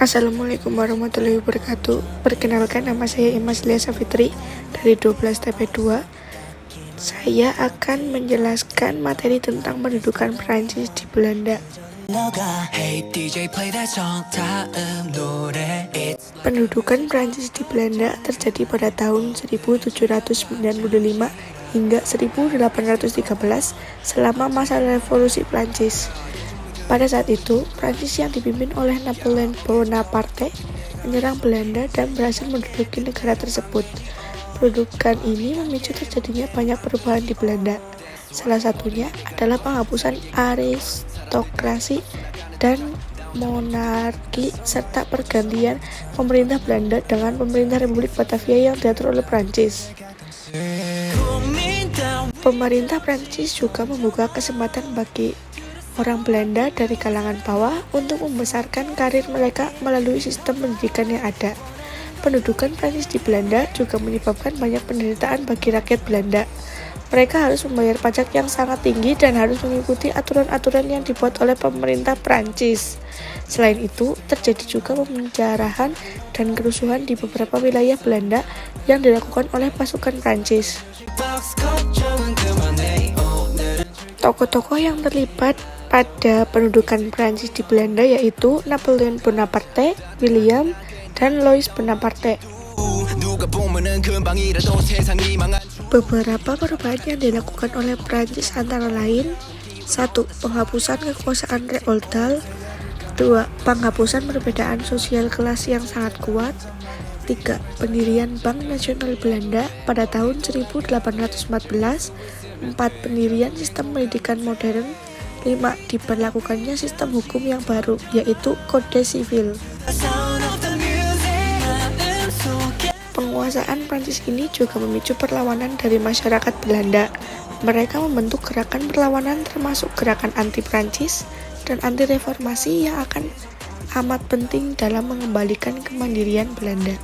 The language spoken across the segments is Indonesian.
Assalamualaikum warahmatullahi wabarakatuh. Perkenalkan, nama saya Imas Lia Safitri dari 12 TP2. Saya akan menjelaskan materi tentang pendudukan Prancis di Belanda. Pendudukan Prancis di Belanda terjadi pada tahun 1795 hingga 1813 selama masa revolusi Prancis. Pada saat itu, Prancis yang dipimpin oleh Napoleon Bonaparte menyerang Belanda dan berhasil menduduki negara tersebut. Pendudukan ini memicu terjadinya banyak perubahan di Belanda. Salah satunya adalah penghapusan aristokrasi dan monarki serta pergantian pemerintah Belanda dengan pemerintah Republik Batavia yang diatur oleh Prancis. Pemerintah Prancis juga membuka kesempatan bagi orang Belanda dari kalangan bawah untuk membesarkan karir mereka melalui sistem pendidikan yang ada. Pendudukan Prancis di Belanda juga menyebabkan banyak penderitaan bagi rakyat Belanda. Mereka harus membayar pajak yang sangat tinggi dan harus mengikuti aturan-aturan yang dibuat oleh pemerintah Prancis. Selain itu, terjadi juga pemenjarahan dan kerusuhan di beberapa wilayah Belanda yang dilakukan oleh pasukan Prancis. Tokoh-tokoh yang terlibat pada pendudukan Prancis di Belanda yaitu Napoleon Bonaparte, William, dan Louis Bonaparte. Beberapa perubahan yang dilakukan oleh Prancis antara lain: 1. Penghapusan kekuasaan feodal. 2. Penghapusan perbedaan sosial kelas yang sangat kuat. 3. Pendirian Bank Nasional Belanda pada tahun 1814. 4. Pendirian sistem pendidikan modern. 5. Diberlakukannya sistem hukum yang baru, yaitu Kode Sivil. Penguasaan Prancis ini juga memicu perlawanan dari masyarakat Belanda. Mereka membentuk gerakan perlawanan termasuk gerakan anti-Prancis dan anti-reformasi yang akan amat penting dalam mengembalikan kemandirian Belanda.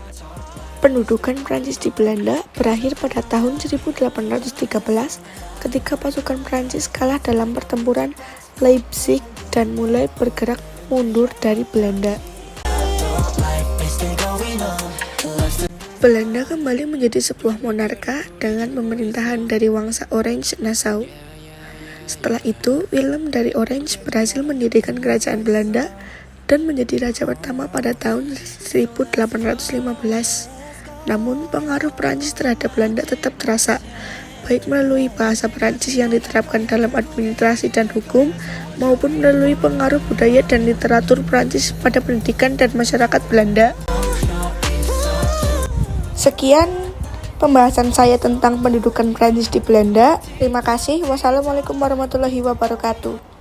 Pendudukan Prancis di Belanda berakhir pada tahun 1813 ketika pasukan Prancis kalah dalam pertempuran Leipzig dan mulai bergerak mundur dari Belanda. Belanda kembali menjadi sebuah monarka dengan pemerintahan dari Wangsa Orange Nassau. Setelah itu, Willem dari Orange berhasil mendirikan kerajaan Belanda dan menjadi raja pertama pada tahun 1815. Namun, pengaruh Prancis terhadap Belanda tetap terasa, baik melalui bahasa Prancis yang diterapkan dalam administrasi dan hukum, maupun melalui pengaruh budaya dan literatur Prancis pada pendidikan dan masyarakat Belanda. Sekian pembahasan saya tentang pendudukan Prancis di Belanda. Terima kasih. Wassalamualaikum warahmatullahi wabarakatuh.